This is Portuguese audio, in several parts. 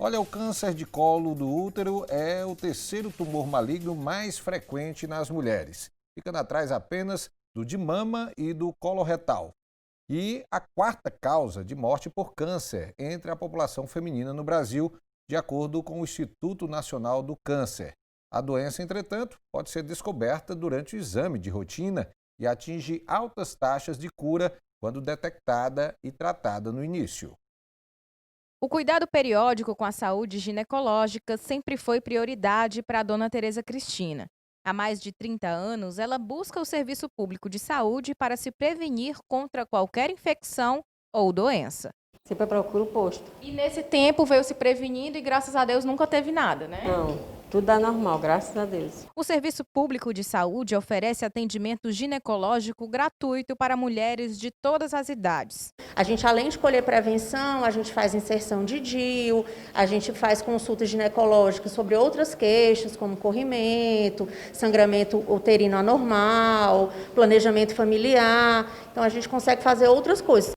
Olha, o câncer de colo do útero é o terceiro tumor maligno mais frequente nas mulheres, ficando atrás apenas do de mama e do colo retal. E a quarta causa de morte por câncer entre a população feminina no Brasil, de acordo com o Instituto Nacional do Câncer. A doença, entretanto, pode ser descoberta durante o exame de rotina e atinge altas taxas de cura quando detectada e tratada no início. O cuidado periódico com a saúde ginecológica sempre foi prioridade para a dona Tereza Cristina. Há mais de 30 anos, ela busca o serviço público de saúde para se prevenir contra qualquer infecção ou doença. Sempre procuro o posto. E nesse tempo veio se prevenindo e graças a Deus nunca teve nada, né? Não, tudo dá normal, graças a Deus. O Serviço Público de Saúde oferece atendimento ginecológico gratuito para mulheres de todas as idades. A gente, além de colher prevenção, a gente faz inserção de DIU, a gente faz consultas ginecológicas sobre outras queixas, como corrimento, sangramento uterino anormal, planejamento familiar. Então, a gente consegue fazer outras coisas.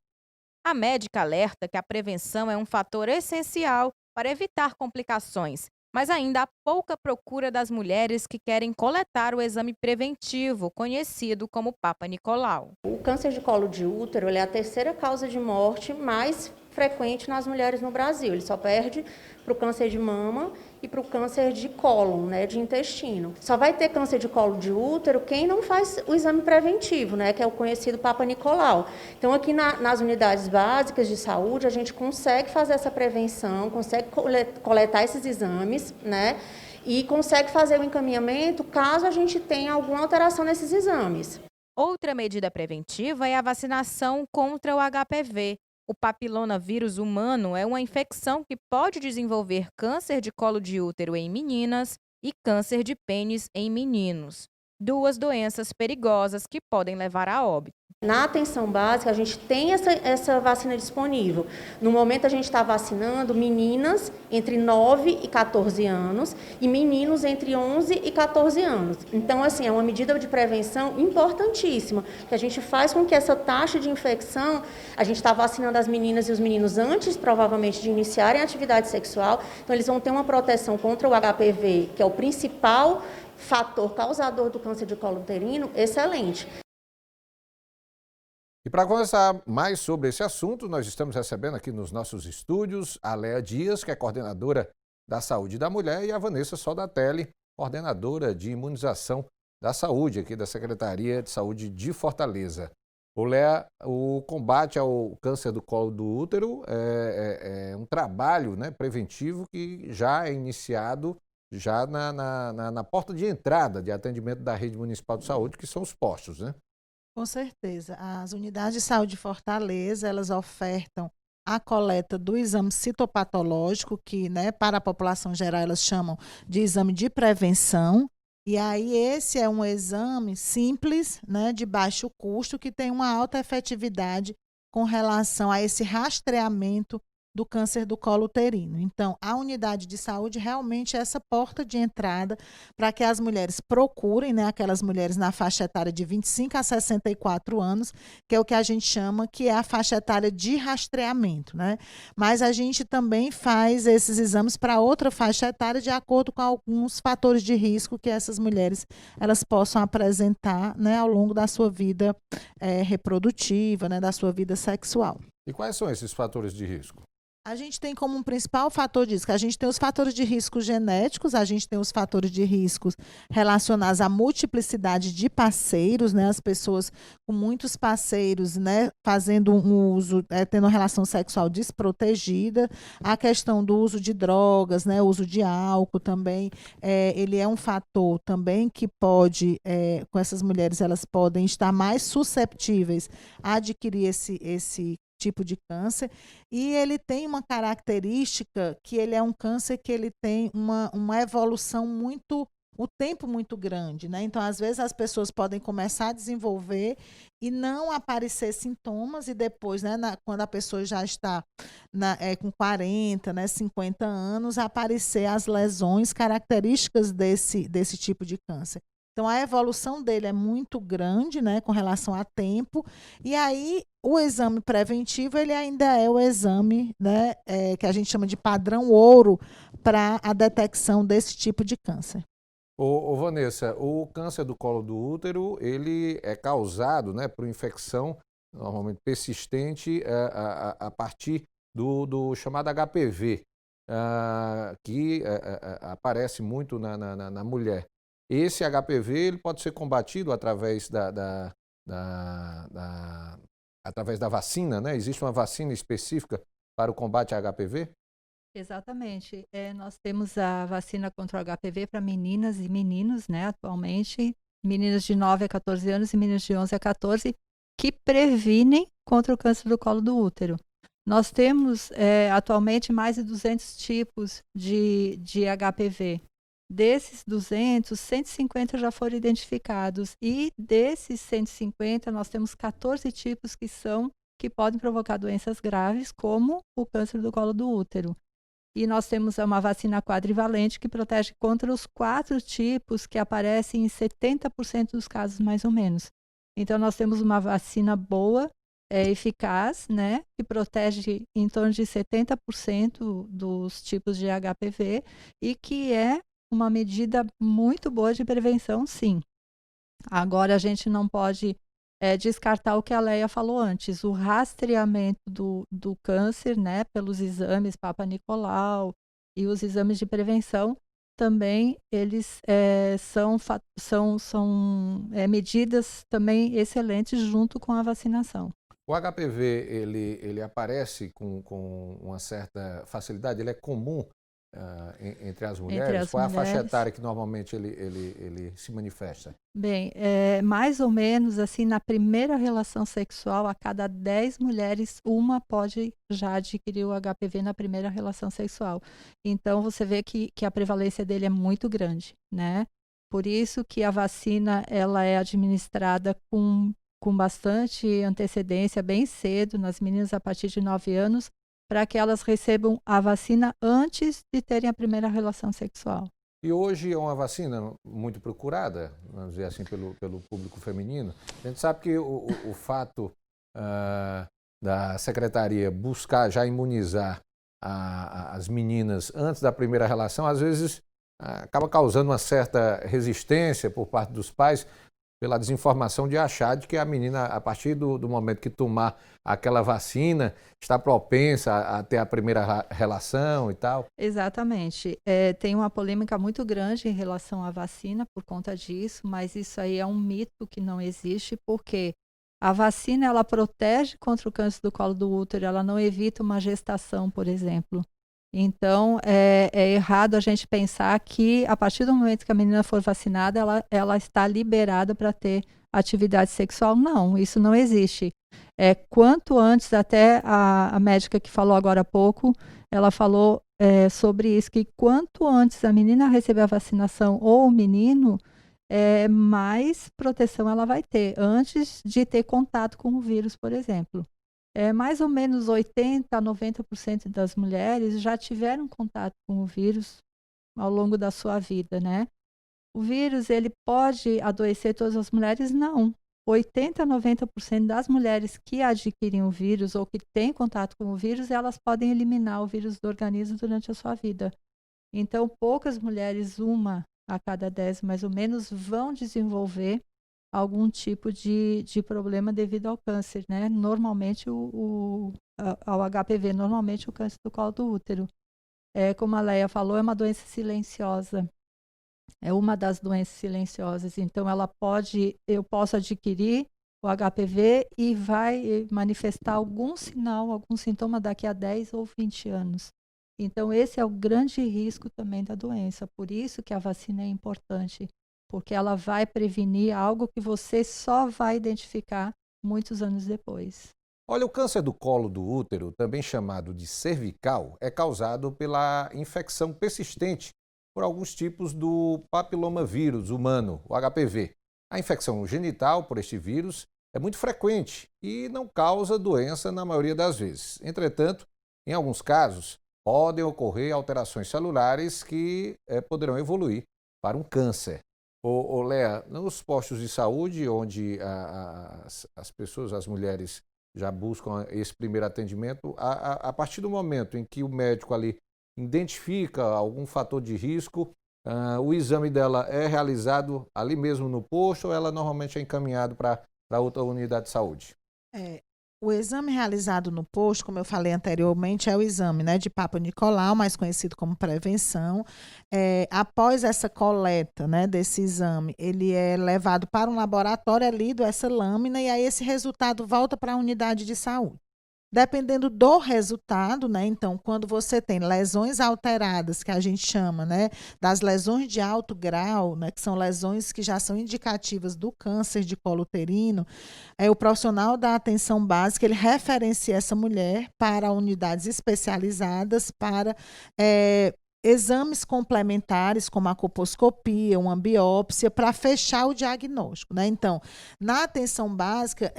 A médica alerta que a prevenção é um fator essencial para evitar complicações, mas ainda há pouca procura das mulheres que querem coletar o exame preventivo, conhecido como Papa Nicolau. O câncer de colo de útero ele é a terceira causa de morte mais frequente nas mulheres no Brasil. Ele só perde para o câncer de mama e para o câncer de cólon, né, de intestino. Só vai ter câncer de colo de útero quem não faz o exame preventivo, né, que é o conhecido Papa Nicolau. Então, aqui nas unidades básicas de saúde, a gente consegue fazer essa prevenção, consegue coletar esses exames, né, e consegue fazer o encaminhamento caso a gente tenha alguma alteração nesses exames. Outra medida preventiva é a vacinação contra o HPV. O papilonavírus humano é uma infecção que pode desenvolver câncer de colo de útero em meninas e câncer de pênis em meninos. Duas doenças perigosas que podem levar a óbito. Na atenção básica, a gente tem essa vacina disponível. No momento, a gente está vacinando meninas entre 9 e 14 anos e meninos entre 11 e 14 anos. Então, assim, é uma medida de prevenção importantíssima, que a gente faz com que essa taxa de infecção, a gente está vacinando as meninas e os meninos antes, provavelmente, de iniciarem a atividade sexual. Então, eles vão ter uma proteção contra o HPV, que é o principal fator causador do câncer de colo uterino, excelente. E para conversar mais sobre esse assunto, nós estamos recebendo aqui nos nossos estúdios a Léa Dias, que é coordenadora da Saúde da Mulher, e a Vanessa Soldatelli, coordenadora de imunização da saúde aqui da Secretaria de Saúde de Fortaleza. Léa, o combate ao câncer do colo do útero é um trabalho, né, preventivo que já é iniciado já na porta de entrada de atendimento da Rede Municipal de Saúde, que são os postos, né? Com certeza. As unidades de saúde de Fortaleza, elas ofertam a coleta do exame citopatológico, que, né, para a população geral, elas chamam de exame de prevenção. E aí esse é um exame simples, né, de baixo custo, que tem uma alta efetividade com relação a esse rastreamento do câncer do colo uterino. Então, a unidade de saúde realmente é essa porta de entrada para que as mulheres procurem, né, aquelas mulheres na faixa etária de 25 a 64 anos, que é o que a gente chama que é a faixa etária de rastreamento, né? Mas a gente também faz esses exames para outra faixa etária de acordo com alguns fatores de risco que essas mulheres elas possam apresentar, né, ao longo da sua vida reprodutiva, né, da sua vida sexual. E quais são esses fatores de risco? A gente tem como um principal fator de risco, a gente tem os fatores de risco genéticos, a gente tem os fatores de riscos relacionados à multiplicidade de parceiros, né? As pessoas com muitos parceiros, né, fazendo um uso, tendo uma relação sexual desprotegida, a questão do uso de drogas, né, o uso de álcool também, ele é um fator também que pode, com essas mulheres, elas podem estar mais susceptíveis a adquirir esse tipo de câncer, e ele tem uma característica que ele é um câncer que ele tem uma evolução o tempo muito grande, né? Então, às vezes, as pessoas podem começar a desenvolver e não aparecer sintomas, e depois, né, quando a pessoa já está com 40, né, 50 anos, aparecer as lesões características desse tipo de câncer. Então, a evolução dele é muito grande, né, com relação a tempo. E aí, o exame preventivo, ele ainda é o exame, né, que a gente chama de padrão ouro para a detecção desse tipo de câncer. Vanessa, o câncer do colo do útero, ele é causado, né, por infecção, normalmente persistente, a partir do chamado HPV, que aparece muito na mulher. Esse HPV ele pode ser combatido através através da vacina, né? Existe uma vacina específica para o combate a HPV? Exatamente. Nós temos a vacina contra o HPV para meninas e meninos, né, atualmente, meninas de 9 a 14 anos e meninos de 11 a 14, que previnem contra o câncer do colo do útero. Nós temos atualmente mais de 200 tipos de HPV. Desses 200, 150 já foram identificados e desses 150 nós temos 14 tipos que podem provocar doenças graves, como o câncer do colo do útero. E nós temos uma vacina quadrivalente que protege contra os 4 tipos que aparecem em 70% dos casos, mais ou menos. Então, nós temos uma vacina boa, eficaz, né, que protege em torno de 70% dos tipos de HPV e que é uma medida muito boa de prevenção, sim. Agora, a gente não pode descartar o que a Leia falou antes, o rastreamento do câncer, né, pelos exames Papa Nicolau e os exames de prevenção, também eles são medidas também excelentes junto com a vacinação. O HPV, ele aparece com uma certa facilidade, ele é comum entre as mulheres? Qual é a faixa etária que normalmente ele se manifesta? Bem, mais ou menos assim, na primeira relação sexual, a cada 10 mulheres, uma pode já adquirir o HPV na primeira relação sexual. Então, você vê que a prevalência dele é muito grande, né? Por isso que a vacina, ela é administrada com bastante antecedência, bem cedo, nas meninas a partir de 9 anos, para que elas recebam a vacina antes de terem a primeira relação sexual. E hoje é uma vacina muito procurada, vamos dizer assim, pelo público feminino. A gente sabe que o fato da secretaria buscar já imunizar as meninas antes da primeira relação, às vezes acaba causando uma certa resistência por parte dos pais, pela desinformação de achar de que a menina, a partir do momento que tomar aquela vacina, está propensa a ter a primeira relação e tal. Exatamente. Tem uma polêmica muito grande em relação à vacina por conta disso, mas isso aí é um mito que não existe, porque a vacina, ela protege contra o câncer do colo do útero, ela não evita uma gestação, por exemplo. Então, é errado a gente pensar que, a partir do momento que a menina for vacinada, ela está liberada para ter atividade sexual. Não, isso não existe. Quanto antes, até a médica que falou agora há pouco, ela falou sobre isso, que quanto antes a menina receber a vacinação ou o menino, mais proteção ela vai ter, antes de ter contato com o vírus, por exemplo. Mais ou menos 80% a 90% das mulheres já tiveram contato com o vírus ao longo da sua vida, né? O vírus, ele pode adoecer todas as mulheres? Não. 80% a 90% das mulheres que adquirem o vírus ou que têm contato com o vírus, elas podem eliminar o vírus do organismo durante a sua vida. Então, poucas mulheres, 1 a cada 10 mais ou menos, vão desenvolver algum tipo de problema devido ao câncer, né? Normalmente ao HPV, normalmente o câncer do colo do útero. Como a Leia falou, é uma doença silenciosa. É uma das doenças silenciosas. Então, eu posso adquirir o HPV e vai manifestar algum sinal, algum sintoma daqui a 10 ou 20 anos. Então, esse é o grande risco também da doença. Por isso que a vacina é importante, porque ela vai prevenir algo que você só vai identificar muitos anos depois. Olha, o câncer do colo do útero, também chamado de cervical, é causado pela infecção persistente por alguns tipos do papilomavírus humano, o HPV. A infecção genital por este vírus é muito frequente e não causa doença na maioria das vezes. Entretanto, em alguns casos, podem ocorrer alterações celulares que poderão evoluir para um câncer. Léa, nos postos de saúde, onde as pessoas, as mulheres, já buscam esse primeiro atendimento, a partir do momento em que o médico ali identifica algum fator de risco, o exame dela é realizado ali mesmo no posto ou ela normalmente é encaminhado para outra unidade de saúde? O exame realizado no posto, como eu falei anteriormente, é o exame, né, de Papa Nicolau, mais conhecido como prevenção. Após essa coleta, né, desse exame, ele é levado para um laboratório, é lido essa lâmina e aí esse resultado volta para a unidade de saúde. Dependendo do resultado, né? Então, quando você tem lesões alteradas, que a gente chama, né, das lesões de alto grau, né, que são lesões que já são indicativas do câncer de colo uterino, o profissional da atenção básica, ele referencia essa mulher para unidades especializadas para exames complementares, como a colposcopia, uma biópsia, para fechar o diagnóstico, né? Então, na atenção básica,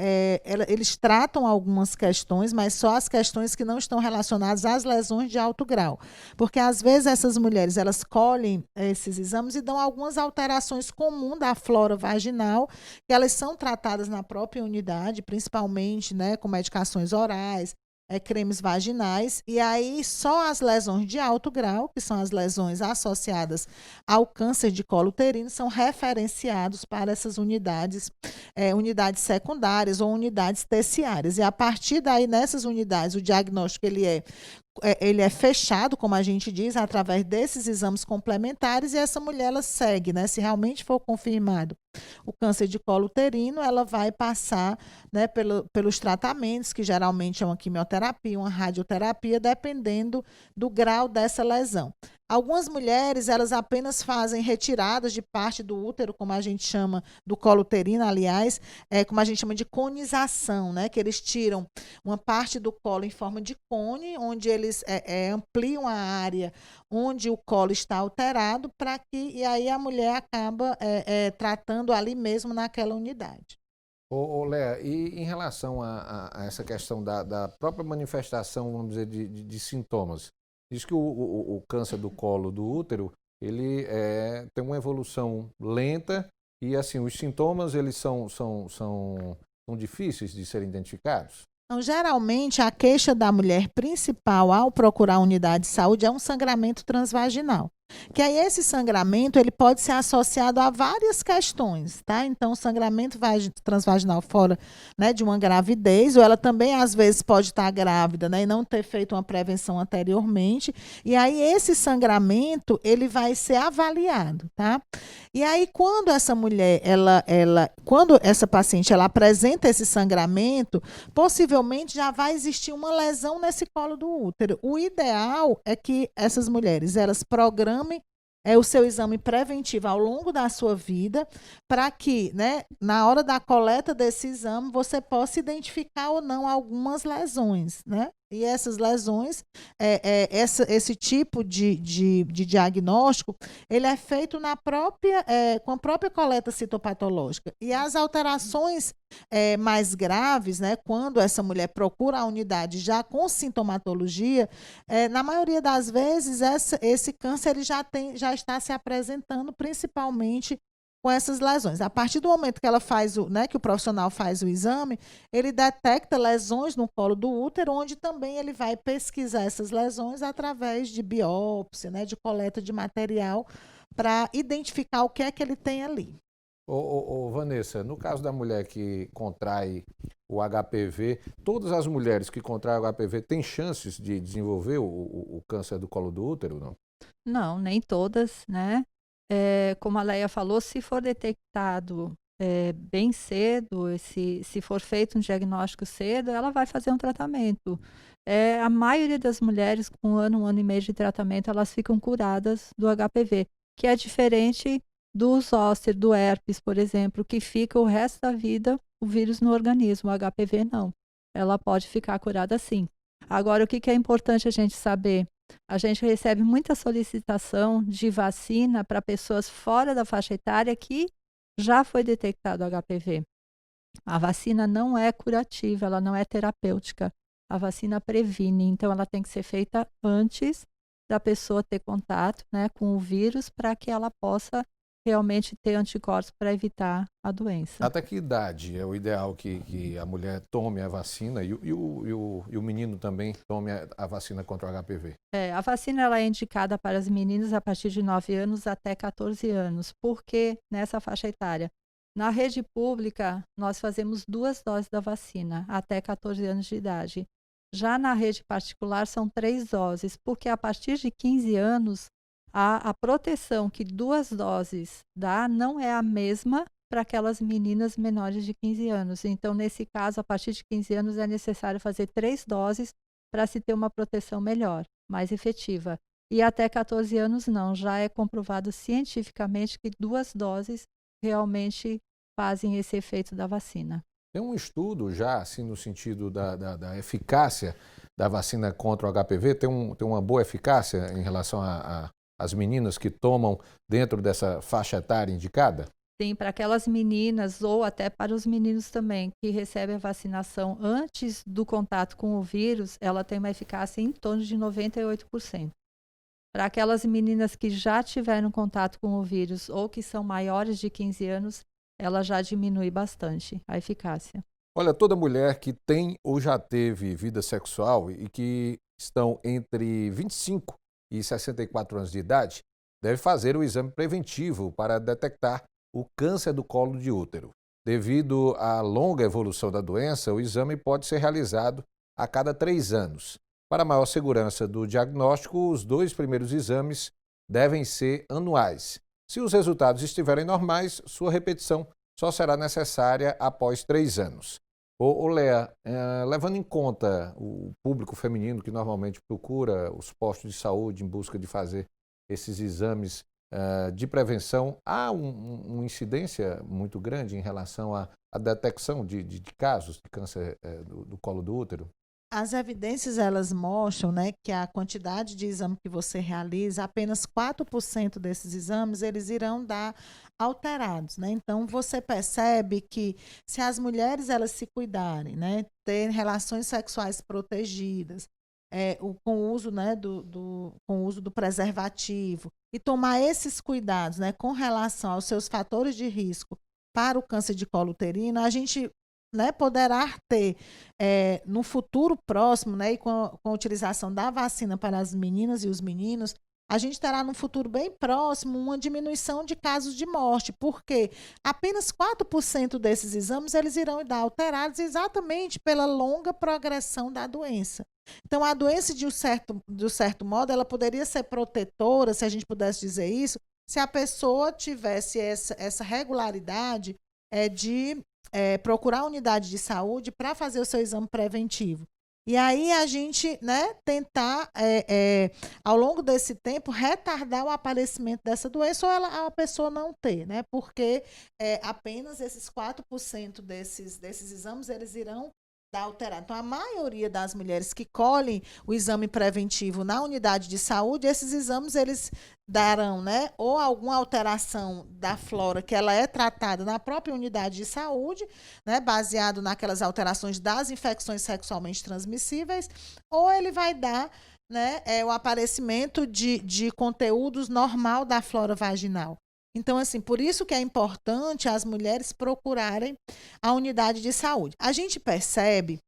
eles tratam algumas questões, mas só as questões que não estão relacionadas às lesões de alto grau. Porque, às vezes, essas mulheres, elas colhem esses exames e dão algumas alterações comuns da flora vaginal, que elas são tratadas na própria unidade, principalmente, né, com medicações orais, cremes vaginais, e aí só as lesões de alto grau, que são as lesões associadas ao câncer de colo uterino, são referenciados para essas unidades, unidades secundárias ou unidades terciárias. E a partir daí, nessas unidades, o diagnóstico ele é fechado, como a gente diz, através desses exames complementares, e essa mulher ela segue, né? Se realmente for confirmado o câncer de colo uterino, ela vai passar, né, pelos tratamentos, que geralmente é uma quimioterapia, uma radioterapia, dependendo do grau dessa lesão. Algumas mulheres, elas apenas fazem retiradas de parte do útero, como a gente chama, do colo uterino, aliás, como a gente chama de conização, né? Que eles tiram uma parte do colo em forma de cone, onde eles ampliam a área onde o colo está alterado, e aí a mulher acaba tratando ali mesmo naquela unidade. Léa, e em relação a essa questão da própria manifestação, vamos dizer, de sintomas, diz que o câncer do colo do útero, ele tem uma evolução lenta e, assim, os sintomas, eles são difíceis de serem identificados? Então, geralmente, a queixa da mulher principal ao procurar a unidade de saúde é um sangramento transvaginal. Que aí esse sangramento ele pode ser associado a várias questões, tá? Então, o sangramento transvaginal fora, né, de uma gravidez, ou ela também às vezes pode estar grávida, né, e não ter feito uma prevenção anteriormente, e aí esse sangramento ele vai ser avaliado, tá? E aí quando essa mulher, quando essa paciente ela apresenta esse sangramento, possivelmente já vai existir uma lesão nesse colo do útero. O ideal é que essas mulheres elas programem o seu exame preventivo ao longo da sua vida, para que, né, na hora da coleta desse exame, você possa identificar ou não algumas lesões, né? E essas lesões, esse tipo de diagnóstico, ele é feito com a própria coleta citopatológica. E as alterações mais graves, né, quando essa mulher procura a unidade já com sintomatologia, na maioria das vezes esse câncer ele já está se apresentando principalmente com essas lesões. A partir do momento que ela faz que o profissional faz o exame, ele detecta lesões no colo do útero, onde também ele vai pesquisar essas lesões através de biópsia, né, de coleta de material, para identificar o que é que ele tem ali. Vanessa, no caso da mulher que contrai o HPV, todas as mulheres que contraem o HPV têm chances de desenvolver o câncer do colo do útero, não? Não, nem todas, né? Como a Leia falou, se for detectado bem cedo, se for feito um diagnóstico cedo, ela vai fazer um tratamento. A maioria das mulheres com um ano e meio de tratamento, elas ficam curadas do HPV, que é diferente do zóster, do herpes, por exemplo, que fica o resto da vida o vírus no organismo. O HPV não. Ela pode ficar curada sim. Agora, o que é importante a gente saber? A gente recebe muita solicitação de vacina para pessoas fora da faixa etária que já foi detectado HPV. A vacina não é curativa, ela não é terapêutica. A vacina previne, então ela tem que ser feita antes da pessoa ter contato, né, com o vírus, para que ela possa realmente ter anticorpos para evitar a doença. Até que idade é o ideal que a mulher tome a vacina e o menino também tome a vacina contra o HPV? A vacina ela é indicada para as meninas a partir de 9 anos até 14 anos. Por que nessa faixa etária? Na rede pública, nós fazemos 2 doses da vacina até 14 anos de idade. Já na rede particular, são 3 doses, porque a partir de 15 anos, a proteção que 2 doses dá não é a mesma para aquelas meninas menores de 15 anos. Então, nesse caso, a partir de 15 anos, é necessário fazer 3 doses para se ter uma proteção melhor, mais efetiva. E até 14 anos, não. Já é comprovado cientificamente que 2 doses realmente fazem esse efeito da vacina. Tem um estudo já, assim, no sentido da eficácia da vacina contra o HPV? Tem uma boa eficácia em relação às meninas que tomam dentro dessa faixa etária indicada? Sim, para aquelas meninas ou até para os meninos também que recebem a vacinação antes do contato com o vírus, ela tem uma eficácia em torno de 98%. Para aquelas meninas que já tiveram contato com o vírus ou que são maiores de 15 anos, ela já diminui bastante a eficácia. Olha, toda mulher que tem ou já teve vida sexual e que estão entre 25 e 64 anos de idade deve fazer o exame preventivo para detectar o câncer do colo de útero. Devido à longa evolução da doença, o exame pode ser realizado a cada 3 anos. Para maior segurança do diagnóstico, os 2 primeiros exames devem ser anuais. Se os resultados estiverem normais, sua repetição só será necessária após 3 anos. Léa, levando em conta o público feminino que normalmente procura os postos de saúde em busca de fazer esses exames de prevenção, há uma incidência muito grande em relação à detecção de casos de câncer do colo do útero? As evidências elas mostram, né, que a quantidade de exame que você realiza, apenas 4% desses exames eles irão dar alterados, né? Então você percebe que se as mulheres elas se cuidarem, né, ter relações sexuais protegidas, com o uso, né, com o uso do preservativo e tomar esses cuidados, né, com relação aos seus fatores de risco para o câncer de colo uterino, a gente, né, poderá ter no futuro próximo, né, e com a utilização da vacina para as meninas e os meninos, a gente terá no futuro bem próximo uma diminuição de casos de morte, porque apenas 4% desses exames eles irão dar alterados exatamente pela longa progressão da doença. Então, a doença, de um certo modo, ela poderia ser protetora, se a gente pudesse dizer isso, se a pessoa tivesse essa regularidade de procurar a unidade de saúde para fazer o seu exame preventivo. E aí a gente, né, tentar, ao longo desse tempo, retardar o aparecimento dessa doença ou a pessoa não ter, né? Porque apenas esses 4% desses exames, eles irão dar alterado. Então, a maioria das mulheres que colhem o exame preventivo na unidade de saúde, esses exames, eles darão, né, ou alguma alteração da flora que ela é tratada na própria unidade de saúde, né, baseado naquelas alterações das infecções sexualmente transmissíveis, ou ele vai dar, né, o aparecimento de conteúdos normal da flora vaginal. Então, assim, por isso que é importante as mulheres procurarem a unidade de saúde. A gente percebe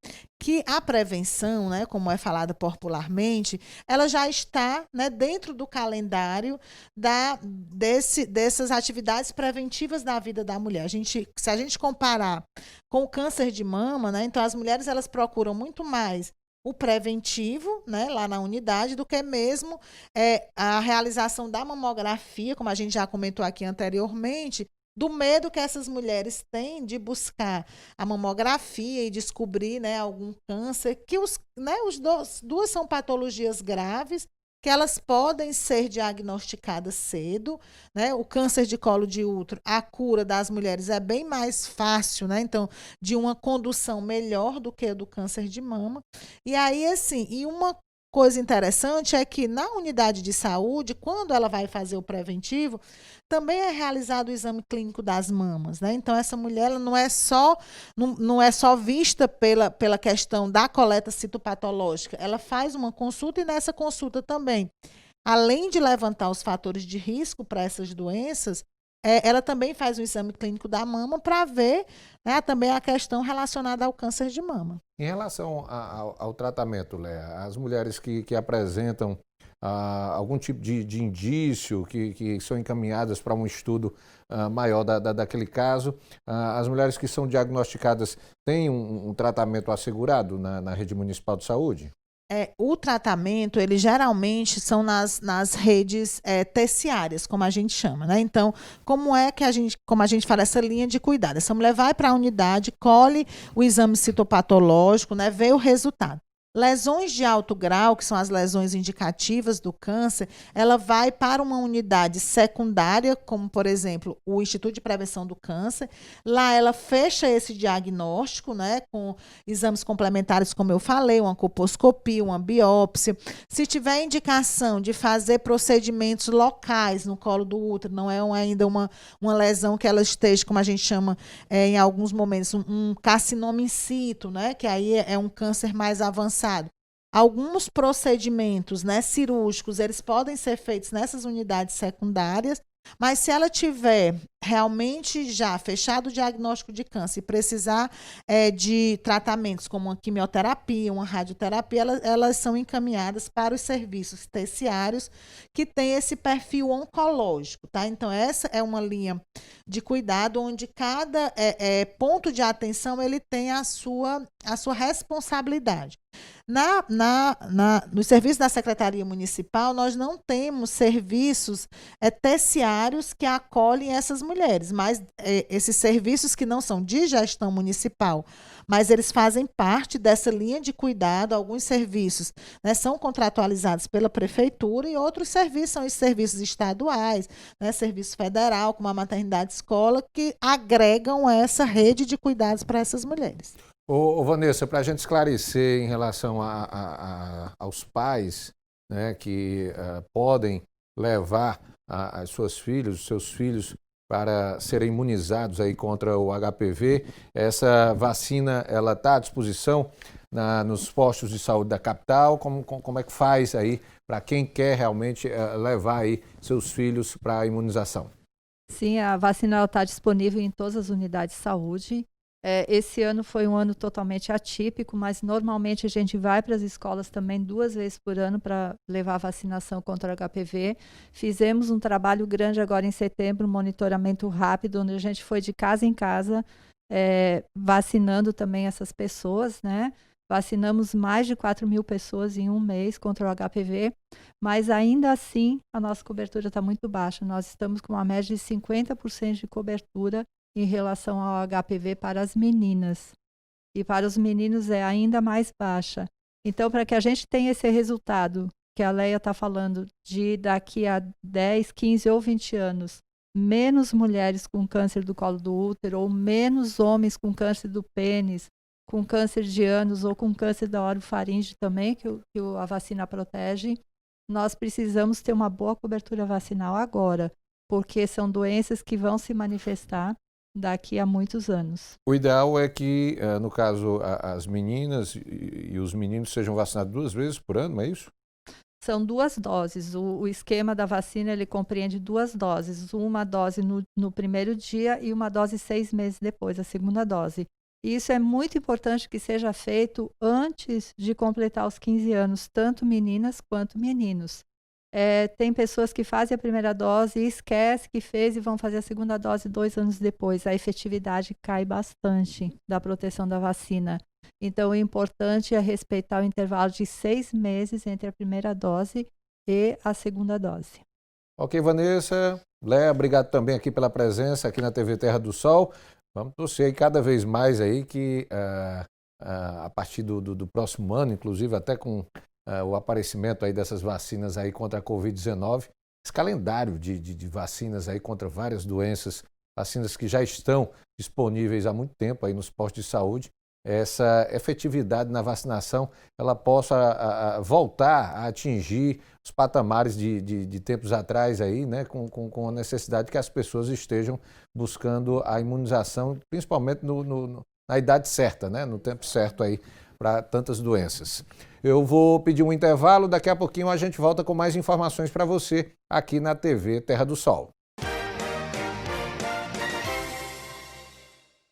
que a prevenção, né, como é falada popularmente, ela já está, né, dentro do calendário dessas atividades preventivas da vida da mulher. Se a gente comparar com o câncer de mama, né, então as mulheres elas procuram muito mais o preventivo, né, lá na unidade, do que mesmo a realização da mamografia, como a gente já comentou aqui anteriormente, do medo que essas mulheres têm de buscar a mamografia e descobrir, né, algum câncer, que duas são patologias graves, que elas podem ser diagnosticadas cedo, né? O câncer de colo de útero, a cura das mulheres é bem mais fácil, né? Então, de uma condução melhor do que a do câncer de mama. E aí, assim, uma coisa interessante é que na unidade de saúde, quando ela vai fazer o preventivo, também é realizado o exame clínico das mamas, né? Então, essa mulher ela não é só vista pela questão da coleta citopatológica, ela faz uma consulta e nessa consulta também, além de levantar os fatores de risco para essas doenças, ela também faz um exame clínico da mama para ver, né, também a questão relacionada ao câncer de mama. Em relação ao tratamento, Léa, as mulheres que apresentam algum tipo de indício, que são encaminhadas para um estudo maior daquele caso, as mulheres que são diagnosticadas têm um tratamento assegurado na rede municipal de saúde? O tratamento, ele geralmente são nas redes terciárias, como a gente chama, né? Então, como a gente fala, essa linha de cuidado? Essa mulher vai para a unidade, colhe o exame citopatológico, né? Vê o resultado. Lesões de alto grau, que são as lesões indicativas do câncer, ela vai para uma unidade secundária, como, por exemplo, o Instituto de Prevenção do Câncer. Lá ela fecha esse diagnóstico, né, com exames complementares, como eu falei, uma colposcopia, uma biópsia. Se tiver indicação de fazer procedimentos locais no colo do útero, não é ainda uma lesão que ela esteja, como a gente chama em alguns momentos, um carcinoma in situ, né, que aí é um câncer mais avançado. Alguns procedimentos, né, cirúrgicos, eles podem ser feitos nessas unidades secundárias, mas se ela tiver realmente já fechado o diagnóstico de câncer e precisar de tratamentos como uma quimioterapia, uma radioterapia, elas são encaminhadas para os serviços terciários que têm esse perfil oncológico, tá? Então, essa é uma linha de cuidado onde cada ponto de atenção ele tem a sua responsabilidade. No serviço da Secretaria Municipal, nós não temos serviços terciários que acolhem essas mulheres, mas esses serviços que não são de gestão municipal, mas eles fazem parte dessa linha de cuidado. Alguns serviços, né, são contratualizados pela prefeitura e outros serviços são os serviços estaduais, né, serviço federal, como a maternidade escola, que agregam essa rede de cuidados para essas mulheres. Vanessa, para a gente esclarecer em relação aos pais, né, que podem levar as suas filhas, os seus filhos para serem imunizados aí contra o HPV, essa vacina ela está à disposição nos postos de saúde da capital? Como é que faz aí para quem quer realmente levar aí seus filhos para a imunização? Sim, a vacina está disponível em todas as unidades de saúde. Esse ano foi um ano totalmente atípico, mas normalmente a gente vai para as escolas também 2 vezes por ano para levar a vacinação contra o HPV. Fizemos um trabalho grande agora em setembro, um monitoramento rápido, onde a gente foi de casa em casa, vacinando também essas pessoas, né? Vacinamos mais de 4.000 pessoas em um mês contra o HPV, mas ainda assim a nossa cobertura está muito baixa. Nós estamos com uma média de 50% de cobertura em relação ao HPV para as meninas. E para os meninos é ainda mais baixa. Então, para que a gente tenha esse resultado que a Léa está falando, de daqui a 10, 15 ou 20 anos, menos mulheres com câncer do colo do útero, ou menos homens com câncer do pênis, com câncer de ânus ou com câncer da orofaringe também, que a vacina protege, nós precisamos ter uma boa cobertura vacinal agora, porque são doenças que vão se manifestar daqui a muitos anos. O ideal é que, no caso, as meninas e os meninos sejam vacinados 2 vezes por ano, não é isso? São 2 doses. O esquema da vacina ele compreende 2 doses. Uma dose no primeiro dia e uma dose 6 meses depois, a segunda dose. E isso é muito importante que seja feito antes de completar os 15 anos, tanto meninas quanto meninos. Tem pessoas que fazem a primeira dose e esquecem que fez e vão fazer a segunda dose 2 anos depois. A efetividade cai bastante da proteção da vacina. Então, o importante é respeitar o intervalo de 6 meses entre a primeira dose e a segunda dose. Ok, Vanessa. Léa, obrigado também aqui pela presença aqui na TV Terra do Sol. Vamos torcer aí cada vez mais aí que a partir do próximo ano, inclusive até com o aparecimento aí dessas vacinas aí contra a Covid-19, esse calendário de vacinas aí contra várias doenças, vacinas que já estão disponíveis há muito tempo aí nos postos de saúde, essa efetividade na vacinação ela possa voltar a atingir os patamares de tempos atrás aí, né, com a necessidade que as pessoas estejam buscando a imunização, principalmente na idade certa, né, no tempo certo aí para tantas doenças. Eu vou pedir um intervalo, daqui a pouquinho a gente volta com mais informações para você aqui na TV Terra do Sol.